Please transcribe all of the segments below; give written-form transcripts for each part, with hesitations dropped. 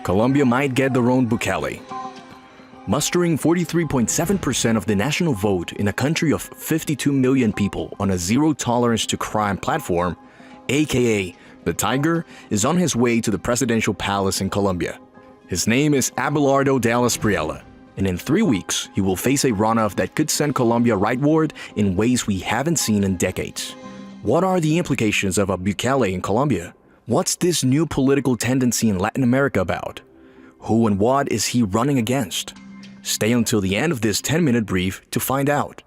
Colombia might get their own Bukele. Mustering 43.7% of the national vote in a country of 52 million people on a zero tolerance to crime platform, aka the Tiger, is on his way to the presidential palace in Colombia. His name is Abelardo de Espriella, and in 3 weeks, he will face a runoff that could send Colombia rightward in ways we haven't seen in decades. What are the implications of a Bukele in Colombia? What's this new political tendency in Latin America about? Who and what is he running against? Stay until the end of this 10-minute brief to find out.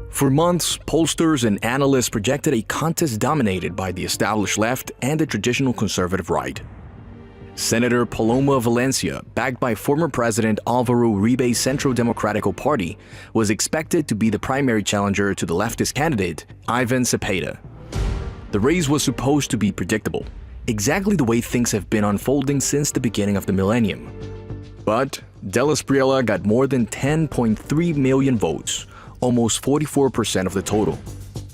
For months, pollsters and analysts projected a contest dominated by the established left and the traditional conservative right. Senator Paloma Valencia, backed by former President Álvaro Uribe's Centro Democrático Party, was expected to be the primary challenger to the leftist candidate, Iván Cepeda. The race was supposed to be predictable, exactly the way things have been unfolding since the beginning of the millennium. But de Espriella got more than 10.3 million votes, almost 44% of the total.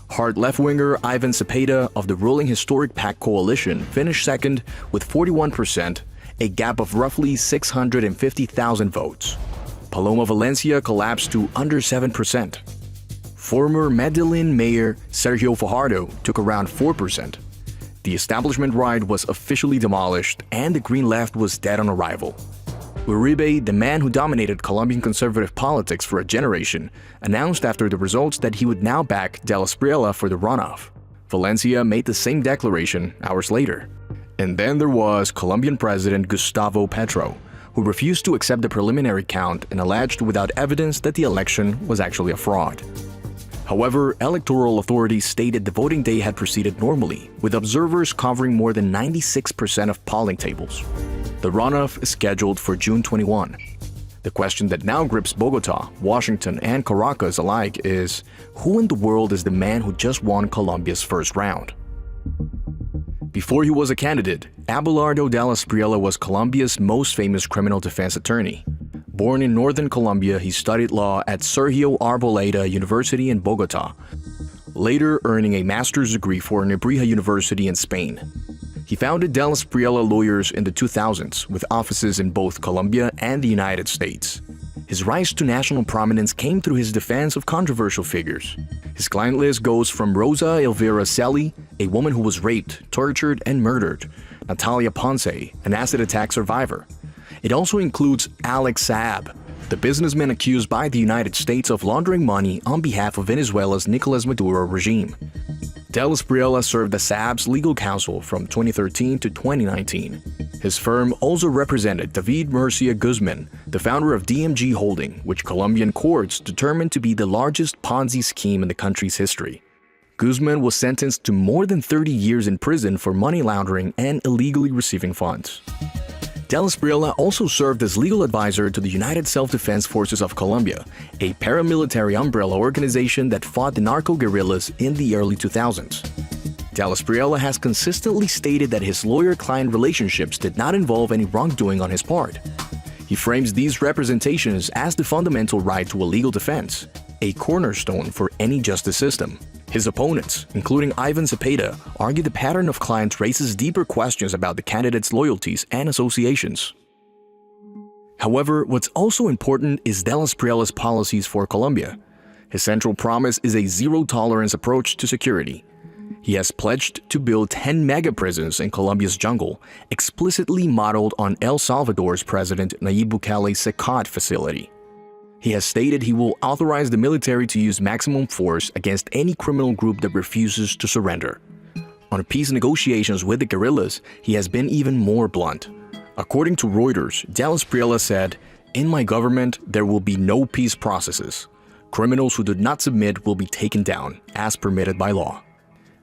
Hard left-winger Iván Cepeda of the ruling Historic PAC coalition finished second with 41%, a gap of roughly 650,000 votes. Paloma Valencia collapsed to under 7%. Former Medellin Mayor Sergio Fajardo took around 4%. The establishment right was officially demolished and the Green Left was dead on arrival. Uribe, the man who dominated Colombian conservative politics for a generation, announced after the results that he would now back de Espriella for the runoff. Valencia made the same declaration hours later. And then there was Colombian President Gustavo Petro, who refused to accept the preliminary count and alleged without evidence that the election was actually a fraud. However, electoral authorities stated the voting day had proceeded normally, with observers covering more than 96% of polling tables. The runoff is scheduled for June 21. The question that now grips Bogota, Washington, and Caracas alike is, who in the world is the man who just won Colombia's first round? Before he was a candidate, Abelardo de Espriella was Colombia's most famous criminal defense attorney. Born in northern Colombia, he studied law at Sergio Arboleda University in Bogota, later earning a master's degree from Espriella University in Spain. He founded de Espriella Lawyers in the 2000s, with offices in both Colombia and the United States. His rise to national prominence came through his defense of controversial figures. His client list goes from Rosa Elvira Celi, a woman who was raped, tortured, and murdered, Natalia Ponce, an acid attack survivor. It also includes Alex Saab, the businessman accused by the United States of laundering money on behalf of Venezuela's Nicolas Maduro regime. De Espriella served as Saab's legal counsel from 2013 to 2019. His firm also represented David Murcia Guzman, the founder of DMG Holding, which Colombian courts determined to be the largest Ponzi scheme in the country's history. Guzman was sentenced to more than 30 years in prison for money laundering and illegally receiving funds. De Espriella also served as legal advisor to the United Self-Defense Forces of Colombia, a paramilitary umbrella organization that fought the narco-guerrillas in the early 2000s. De Espriella has consistently stated that his lawyer-client relationships did not involve any wrongdoing on his part. He frames these representations as the fundamental right to a legal defense, a cornerstone for any justice system. His opponents, including Iván Cepeda, argue the pattern of clients raises deeper questions about the candidate's loyalties and associations. However, what's also important is de Espriella's policies for Colombia. His central promise is a zero-tolerance approach to security. He has pledged to build 10 mega-prisons in Colombia's jungle, explicitly modeled on El Salvador's President Nayib Bukele's Secot facility. He has stated he will authorize the military to use maximum force against any criminal group that refuses to surrender. On peace negotiations with the guerrillas, he has been even more blunt. According to Reuters, de Espriella said, "In my government, there will be no peace processes. Criminals who do not submit will be taken down, as permitted by law."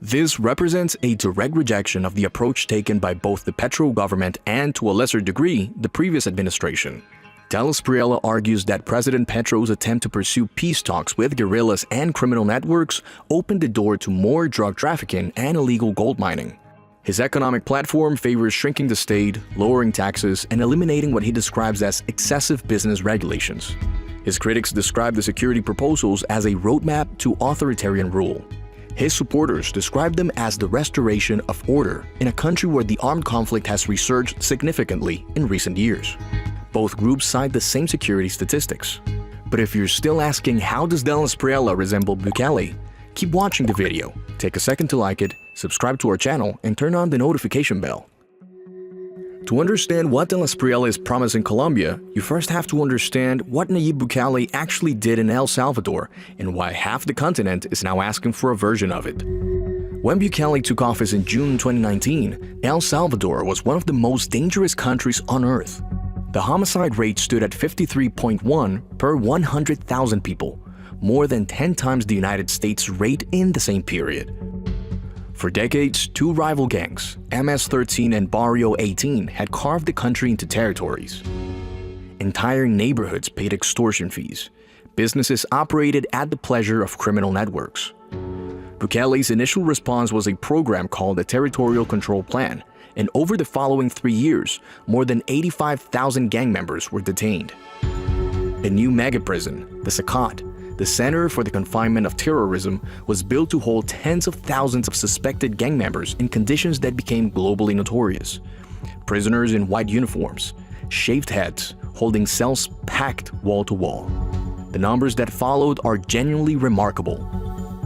This represents a direct rejection of the approach taken by both the Petro government and, to a lesser degree, the previous administration. De Espriella argues that President Petro's attempt to pursue peace talks with guerrillas and criminal networks opened the door to more drug trafficking and illegal gold mining. His economic platform favors shrinking the state, lowering taxes, and eliminating what he describes as excessive business regulations. His critics describe the security proposals as a roadmap to authoritarian rule. His supporters described them as the restoration of order in a country where the armed conflict has resurged significantly in recent years. Both groups cite the same security statistics. But if you're still asking how does Del Espriella resemble Bukele, keep watching the video, take a second to like it, subscribe to our channel, and turn on the notification bell. To understand what Del Espriella is promising Colombia, you first have to understand what Nayib Bukele actually did in El Salvador and why half the continent is now asking for a version of it. When Bukele took office in June 2019, El Salvador was one of the most dangerous countries on earth. The homicide rate stood at 53.1 per 100,000 people, more than 10 times the United States rate in the same period. For decades, two rival gangs, MS-13 and Barrio 18, had carved the country into territories. Entire neighborhoods paid extortion fees. Businesses operated at the pleasure of criminal networks. Bukele's initial response was a program called the Territorial Control Plan, and over the following 3 years, more than 85,000 gang members were detained. A new mega-prison, the Sacat, the Center for the Confinement of Terrorism, was built to hold tens of thousands of suspected gang members in conditions that became globally notorious. Prisoners in white uniforms, shaved heads, holding cells packed wall to wall. The numbers that followed are genuinely remarkable.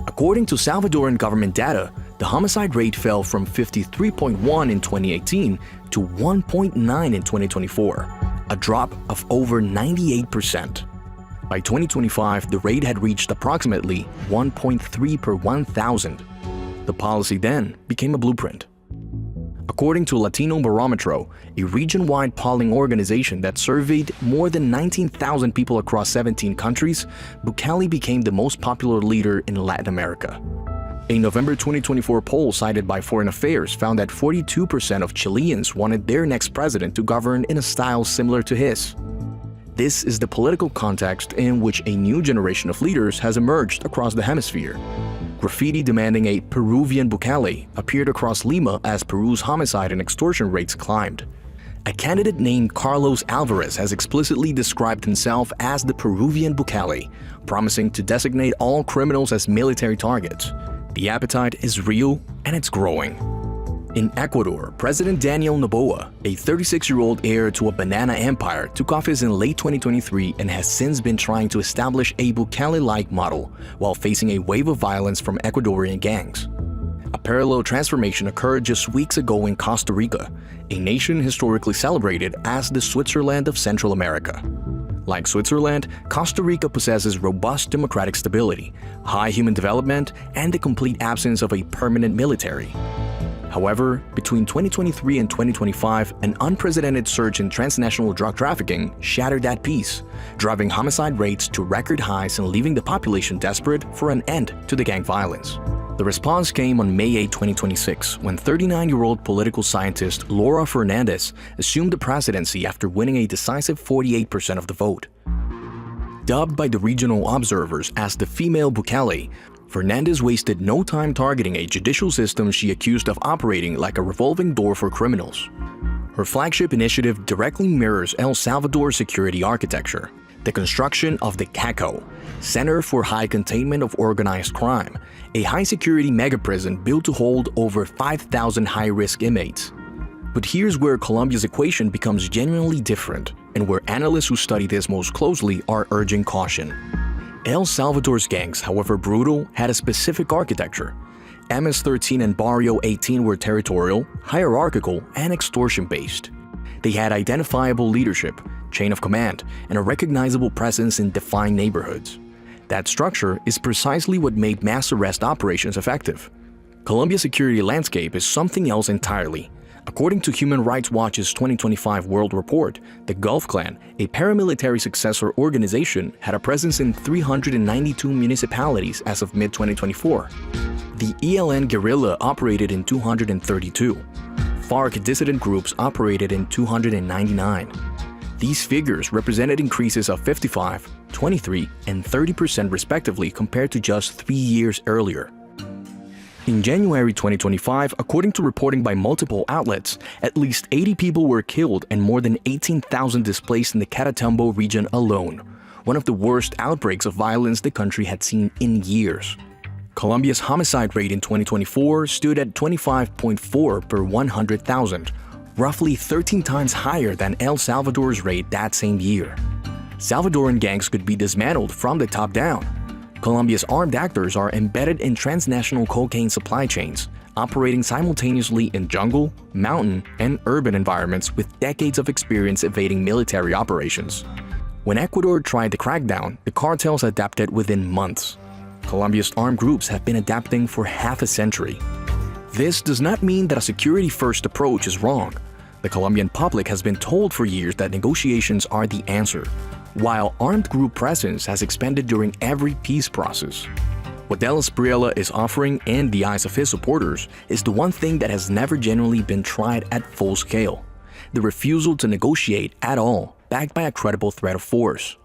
According to Salvadoran government data, the homicide rate fell from 53.1 in 2018 to 1.9 in 2024, a drop of over 98%. By 2025, the rate had reached approximately 1.3 per 1,000. The policy then became a blueprint. According to Latino Barometro, a region-wide polling organization that surveyed more than 19,000 people across 17 countries, Bukele became the most popular leader in Latin America. A November 2024 poll cited by Foreign Affairs found that 42% of Chileans wanted their next president to govern in a style similar to his. This is the political context in which a new generation of leaders has emerged across the hemisphere. Graffiti demanding a Peruvian Bukele appeared across Lima as Peru's homicide and extortion rates climbed. A candidate named Carlos Alvarez has explicitly described himself as the Peruvian Bukele, promising to designate all criminals as military targets. The appetite is real and it's growing. In Ecuador, President Daniel Noboa, a 36-year-old heir to a banana empire, took office in late 2023 and has since been trying to establish a Bukele-like model while facing a wave of violence from Ecuadorian gangs. A parallel transformation occurred just weeks ago in Costa Rica, a nation historically celebrated as the Switzerland of Central America. Like Switzerland, Costa Rica possesses robust democratic stability, high human development, and the complete absence of a permanent military. However, between 2023 and 2025, an unprecedented surge in transnational drug trafficking shattered that peace, driving homicide rates to record highs and leaving the population desperate for an end to the gang violence. The response came on May 8, 2026, when 39-year-old political scientist Laura Fernandez assumed the presidency after winning a decisive 48% of the vote. Dubbed by the regional observers as the female Bukele, Fernandez wasted no time targeting a judicial system she accused of operating like a revolving door for criminals. Her flagship initiative directly mirrors El Salvador's security architecture, the construction of the CACO, Center for High Containment of Organized Crime, a high-security mega-prison built to hold over 5,000 high-risk inmates. But here's where Colombia's equation becomes genuinely different, and where analysts who study this most closely are urging caution. El Salvador's gangs, however brutal, had a specific architecture. MS-13 and Barrio 18 were territorial, hierarchical, and extortion-based. They had identifiable leadership, chain of command, and a recognizable presence in defined neighborhoods. That structure is precisely what made mass arrest operations effective. Colombia's security landscape is something else entirely. According to Human Rights Watch's 2025 World Report, the Gulf Clan, a paramilitary successor organization, had a presence in 392 municipalities as of mid-2024. The ELN guerrilla operated in 232. FARC dissident groups operated in 299. These figures represented increases of 55, 23, and 30% respectively compared to just 3 years earlier. In January 2025, according to reporting by multiple outlets, at least 80 people were killed and more than 18,000 displaced in the Catatumbo region alone, one of the worst outbreaks of violence the country had seen in years. Colombia's homicide rate in 2024 stood at 25.4 per 100,000, roughly 13 times higher than El Salvador's rate that same year. Salvadoran gangs could be dismantled from the top down. Colombia's armed actors are embedded in transnational cocaine supply chains, operating simultaneously in jungle, mountain, and urban environments with decades of experience evading military operations. When Ecuador tried the crackdown, the cartels adapted within months. Colombia's armed groups have been adapting for half a century. This does not mean that a security-first approach is wrong. The Colombian public has been told for years that negotiations are the answer, while armed group presence has expanded during every peace process. What Espriella is offering in the eyes of his supporters is the one thing that has never genuinely been tried at full scale: the refusal to negotiate at all, backed by a credible threat of force.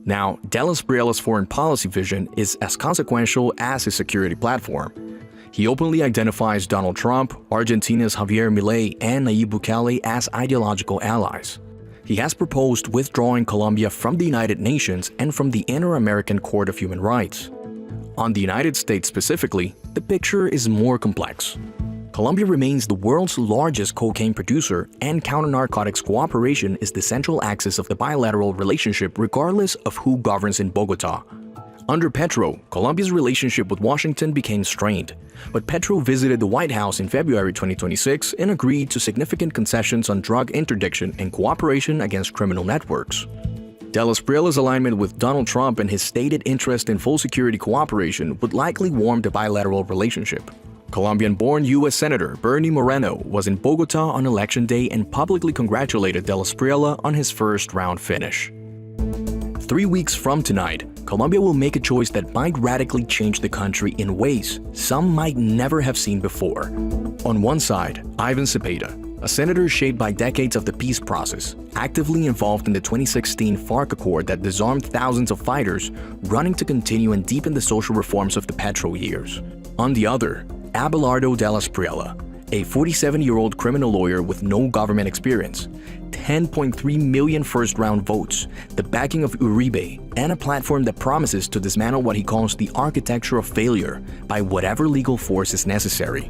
Now, Espriella's foreign policy vision is as consequential as his security platform. He openly identifies Donald Trump, Argentina's Javier Milei, and Nayib Bukele as ideological allies. He has proposed withdrawing Colombia from the United Nations and from the Inter-American Court of Human Rights. On the United States specifically, the picture is more complex. Colombia remains the world's largest cocaine producer, and counter-narcotics cooperation is the central axis of the bilateral relationship regardless of who governs in Bogotá. Under Petro, Colombia's relationship with Washington became strained, but Petro visited the White House in February 2026 and agreed to significant concessions on drug interdiction and cooperation against criminal networks. Espriella's alignment with Donald Trump and his stated interest in full security cooperation would likely warm the bilateral relationship. Colombian-born U.S. Senator Bernie Moreno was in Bogotá on Election Day and publicly congratulated Espriella on his first-round finish. 3 weeks from tonight, Colombia will make a choice that might radically change the country in ways some might never have seen before. On one side, Iván Cepeda, a senator shaped by decades of the peace process, actively involved in the 2016 FARC Accord that disarmed thousands of fighters, running to continue and deepen the social reforms of the Petro years. On the other, Abelardo Espriella, a 47-year-old criminal lawyer with no government experience, 10.3 million first-round votes, the backing of Uribe, and a platform that promises to dismantle what he calls the architecture of failure by whatever legal force is necessary.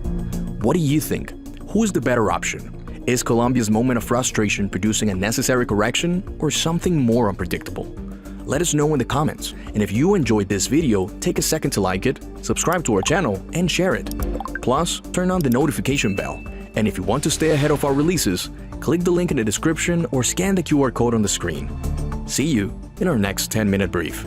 What do you think? Who is the better option? Is Colombia's moment of frustration producing a necessary correction or something more unpredictable? Let us know in the comments, and if you enjoyed this video, take a second to like it, subscribe to our channel, and share it. Plus, turn on the notification bell. And if you want to stay ahead of our releases, click the link in the description or scan the QR code on the screen. See you in our next 10-minute brief.